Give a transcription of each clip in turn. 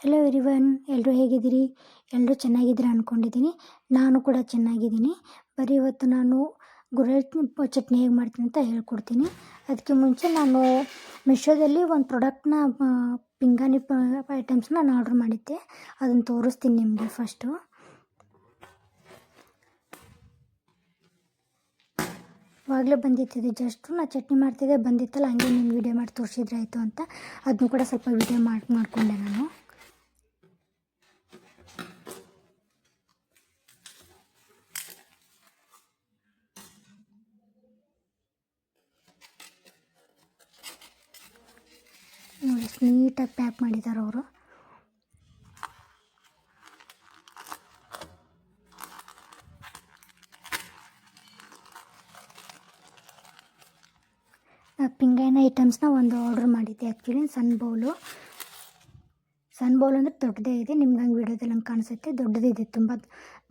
Hello everyone, ಎಲ್ಲರೂ ಹೇಗಿದ್ದೀರಿ? ಎಲ್ಲರೂ ಚೆನ್ನಾಗಿದ್ದೀರಾ ಅಂದ್ಕೊಂಡಿದ್ದೀನಿ. ನಾನು ಕೂಡ ಚೆನ್ನಾಗಿದ್ದೀನಿ. ಬರೀ ಇವತ್ತು ನಾನು ಗುರೆಳ್ಳು ಚಟ್ನಿ ಹೇಗೆ ಮಾಡ್ತೀನಿ ಅಂತ ಹೇಳ್ಕೊಡ್ತೀನಿ. ಅದಕ್ಕೆ ಮುಂಚೆ ನಾನು ಮಿಶೋದಲ್ಲಿ ಒಂದು ಪ್ರಾಡಕ್ಟ್ನ ಪಿಂಗಾಣಿ ಐಟಮ್ಸ್ನ ನಾನು ಆರ್ಡ್ರ್ ಮಾಡಿದ್ದೆ. ಅದನ್ನು ತೋರಿಸ್ತೀನಿ ನಿಮಗೆ. ಫಸ್ಟು ಇವಾಗಲೇ ಬಂದಿತ್ತಿದೆ, ಜಸ್ಟು ನಾನು ಚಟ್ನಿ ಮಾಡ್ತಿದ್ದೆ, ಬಂದಿತ್ತಲ್ಲ, ಹಂಗೆ ನಿಮ್ಮ ವೀಡಿಯೋ ಮಾಡಿ ತೋರಿಸಿದ್ರೆ ಆಯಿತು ಅಂತ ಅದನ್ನು ಕೂಡ ಸ್ವಲ್ಪ ವೀಡಿಯೋ ಮಾಡಿಕೊಂಡೆ ನಾನು. ನೋಡಿ, ನೀಟಾಗಿ ಪ್ಯಾಕ್ ಮಾಡಿದ್ದಾರೆ ಅವರು. ಪಿಂಗಾಣಿ ಐಟಮ್ಸ್ನ ಒಂದು ಆರ್ಡ್ರ್ ಮಾಡಿದ್ದೆ. ಆ್ಯಕ್ಚುಲಿ ಸಣ್ಣ ಬೌಲು ಅಂದರೆ ದೊಡ್ಡದೇ ಇದೆ. ನಿಮ್ಗೆ ಹಂಗೆ ವೀಡಿಯೋದಲ್ಲಿ ಹಂಗೆ ಕಾಣಿಸುತ್ತೆ, ದೊಡ್ಡದಿದೆ, ತುಂಬ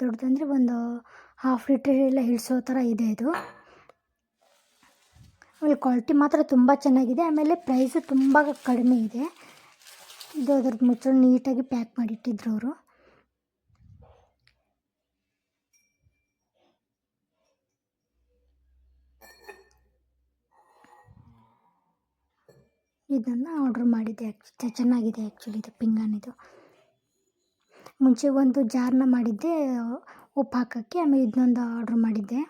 ದೊಡ್ಡದಂದರೆ ಒಂದು 1/2 ಲೀಟರ್ ಎಲ್ಲ ಹಿಡಿಸೋ ಥರ ಇದೆ ಇದು. ಆಮೇಲೆ ಕ್ವಾಲಿಟಿ ಮಾತ್ರ ತುಂಬ ಚೆನ್ನಾಗಿದೆ. ಆಮೇಲೆ ಪ್ರೈಸು ತುಂಬ ಕಡಿಮೆ ಇದೆ. ಇದು ಅದ್ರದ್ದು ಮುಚ್ಚಳ ನೀಟಾಗಿ ಪ್ಯಾಕ್ ಮಾಡಿಟ್ಟಿದ್ರು ಅವರು. ಇದನ್ನು ಆರ್ಡ್ರ್ ಮಾಡಿದ್ದೆ. ಚೆನ್ನಾಗಿದೆ ಆ್ಯಕ್ಚುಲಿ ಇದು ಪಿಂಗಾಣಿದು. ಮುಂಚೆ ಒಂದು ಜಾರ್ನ ಮಾಡಿದ್ದೆ ಉಪ್ಪು ಹಾಕೋಕ್ಕೆ. ಆಮೇಲೆ ಇದನ್ನೊಂದು ಆರ್ಡ್ರ್ ಮಾಡಿದ್ದೆ.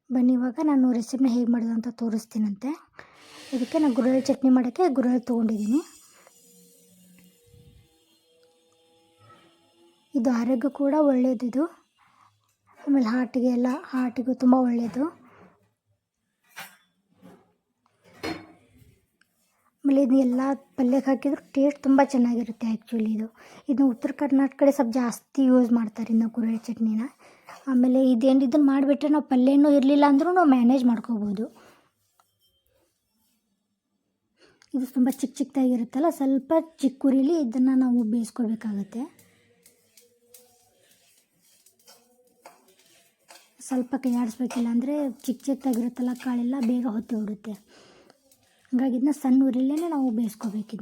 ಬನ್ನಿ, ಇವಾಗ ನಾನು ರೆಸಿಪಿನ ಹೇಗೆ ಮಾಡೋದು ಅಂತ ತೋರಿಸ್ತೀನಂತೆ. ಇದಕ್ಕೆ ನಾನು ಗುರೆಳ್ಳು ಚಟ್ನಿ ಮಾಡೋಕ್ಕೆ ಗುರೆಳ್ಳು ತೊಗೊಂಡಿದ್ದೀನಿ. ಇದು ಆರೋಗ್ಯ ಕೂಡ ಒಳ್ಳೆಯದು. ಆಮೇಲೆ ಹಾರ್ಟಿಗೂ ತುಂಬ ಒಳ್ಳೆಯದು. ಆಮೇಲೆ ಇದು ಎಲ್ಲ ಪಲ್ಯಕ್ಕೆ ಹಾಕಿದ್ರು ಟೇಸ್ಟ್ ತುಂಬ ಚೆನ್ನಾಗಿರುತ್ತೆ ಆ್ಯಕ್ಚುಲಿ. ಇದು ಉತ್ತರ ಕರ್ನಾಟಕ ಕಡೆ ಸ್ವಲ್ಪ ಜಾಸ್ತಿ ಯೂಸ್ ಮಾಡ್ತಾರೆ ಇನ್ನು ಗುರೆಳ್ಳು ಚಟ್ನಿನ. ಆಮೇಲೆ ಇದನ್ನು ಮಾಡಿಬಿಟ್ರೆ ನಾವು ಪಲ್ಯನೂ ಇರಲಿಲ್ಲ ಅಂದರೂ ನಾವು ಮ್ಯಾನೇಜ್ ಮಾಡ್ಕೋಬೋದು. ಇದು ತುಂಬ ಚಿಕ್ಕದಾಗಿರುತ್ತಲ್ಲ, ಸ್ವಲ್ಪ ಚಿಕ್ಕ ಉರಿಲಿ ಇದನ್ನು ನಾವು ಬೇಯಿಸ್ಕೋಬೇಕಾಗತ್ತೆ. ಸ್ವಲ್ಪ ಕೈ ಆಡಿಸ್ಬೇಕಿಲ್ಲ ಅಂದರೆ ಚಿಕ್ಕದಾಗಿರುತ್ತಲ್ಲ ಕಾಳೆಲ್ಲ, ಬೇಗ ಹೊತ್ತಿ ಬಿಡುತ್ತೆ. ಹಾಗಾಗಿ ಇದನ್ನ ಸಣ್ಣ ಉರಿಲೇ ನಾವು ಬೇಯಿಸ್ಕೋಬೇಕು.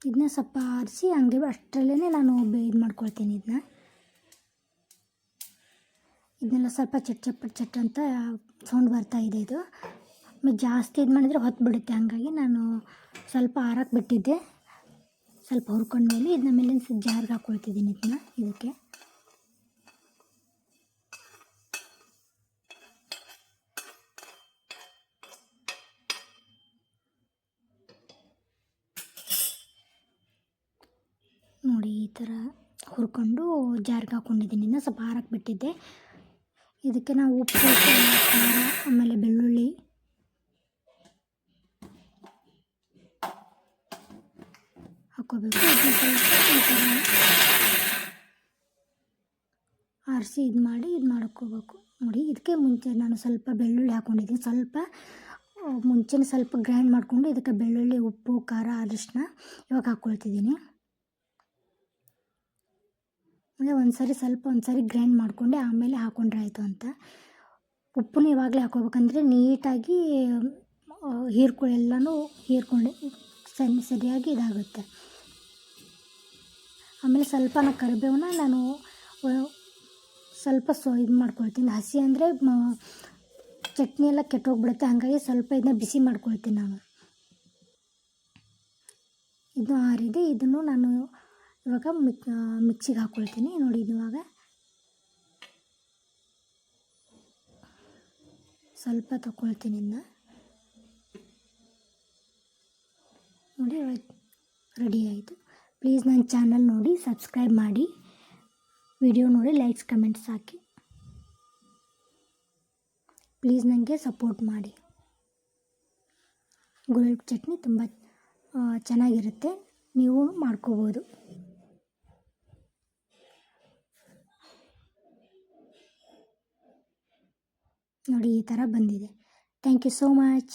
ಇದನ್ನ ಸ್ವಲ್ಪ ಆರಿಸಿ ಹಂಗೆ ಅಷ್ಟರಲ್ಲೇ ನಾನು ಇದು ಮಾಡ್ಕೊಳ್ತೀನಿ. ಇದನ್ನೆಲ್ಲ ಸ್ವಲ್ಪ ಚಟ್ ಅಂತ ಸೌಂಡ್ ಬರ್ತಾಯಿದೆ. ಇದು ಜಾಸ್ತಿ ಇದು ಮಾಡಿದರೆ ಹೊತ್ತು ಬಿಡುತ್ತೆ. ಹಾಗಾಗಿ ನಾನು ಸ್ವಲ್ಪ ಆರಕ್ಕೆ ಬಿಟ್ಟಿದ್ದೆ. ಸ್ವಲ್ಪ ಹುರ್ಕೊಂಡ್ಮೇಲೆ ಇದನ್ನ ಮೇಲೆ ಜಾರ್ಗೆ ಹಾಕ್ಕೊಳ್ತಿದ್ದೀನಿ. ಇದಕ್ಕೆ ನೋಡಿ, ಈ ಥರ ಹುರ್ಕೊಂಡು ಜಾರ್ಗೆ ಹಾಕ್ಕೊಂಡಿದ್ದೀನಿ. ಇದನ್ನ ಸ್ವಲ್ಪ ಆರಕ್ಕೆ ಬಿಟ್ಟಿದ್ದೆ. ಇದಕ್ಕೆ ನಾವು ಉಪ್ಪು, ಖಾರ, ಆಮೇಲೆ ಬೆಳ್ಳುಳ್ಳಿ ಹಾಕ್ಕೋಬೇಕು. ಆರಿಸಿ ಇದು ಮಾಡ್ಕೋಬೇಕು. ನೋಡಿ, ಇದಕ್ಕೆ ಮುಂಚೆ ನಾನು ಸ್ವಲ್ಪ ಬೆಳ್ಳುಳ್ಳಿ ಹಾಕ್ಕೊಂಡಿದ್ದೀನಿ. ಸ್ವಲ್ಪ ಮುಂಚೆನೇ ಸ್ವಲ್ಪ ಗ್ರೈಂಡ್ ಮಾಡಿಕೊಂಡು ಇದಕ್ಕೆ ಬೆಳ್ಳುಳ್ಳಿ, ಉಪ್ಪು, ಖಾರ, ಅರಿಶಿನ ಇವಾಗ ಹಾಕ್ಕೊಳ್ತಿದ್ದೀನಿ. ಅಂದರೆ ಒಂದ್ಸರಿ ಗ್ರೈಂಡ್ ಮಾಡಿಕೊಂಡೆ ಆಮೇಲೆ ಹಾಕ್ಕೊಂಡ್ರೆ ಆಯಿತು ಅಂತ. ಉಪ್ಪನ್ನು ಇವಾಗಲೇ ಹಾಕ್ಕೋಬೇಕಂದ್ರೆ ನೀಟಾಗಿ ಎಲ್ಲನೂ ಹೀರ್ಕೊಂಡು ಸರಿಯಾಗಿ ಇದಾಗುತ್ತೆ. ಆಮೇಲೆ ಸ್ವಲ್ಪ ಕರಿಬೇವನ್ನ ನಾನು ಸ್ವಲ್ಪ ಇದು ಮಾಡ್ಕೊಳ್ತೀನಿ. ಹಸಿ ಅಂದರೆ ಚಟ್ನಿ ಎಲ್ಲ ಕೆಟ್ಟೋಗ್ಬಿಡುತ್ತೆ. ಹಾಗಾಗಿ ಸ್ವಲ್ಪ ಇದನ್ನ ಬಿಸಿ ಮಾಡ್ಕೊಳ್ತೀನಿ ನಾನು. ಇದು ಆರಿದೆ. ಇದನ್ನು ನಾನು ಇವಾಗ ಮಿಕ್ಸಿಗೆ ಹಾಕ್ಕೊಳ್ತೀನಿ. ನೋಡಿ, ಇವಾಗ ಸ್ವಲ್ಪ ತಗೊಳ್ತೀನಿ. ನೋಡಿ, ರೆಡಿ ಆಯಿತು. ಪ್ಲೀಸ್ ನನ್ನ ಚಾನಲ್ ನೋಡಿ ಸಬ್ಸ್ಕ್ರೈಬ್ ಮಾಡಿ, ವಿಡಿಯೋ ನೋಡಿ ಲೈಕ್ಸ್ ಕಮೆಂಟ್ಸ್ ಹಾಕಿ. ಪ್ಲೀಸ್ ನನಗೆ ಸಪೋರ್ಟ್ ಮಾಡಿ. ಗುರೆಳ್ಳು ಚಟ್ನಿ ತುಂಬ ಚೆನ್ನಾಗಿರುತ್ತೆ, ನೀವು ಮಾಡ್ಕೋಬೋದು. ನೋಡಿ, ಈ ಥರ ಬಂದಿದೆ. Thank you so much.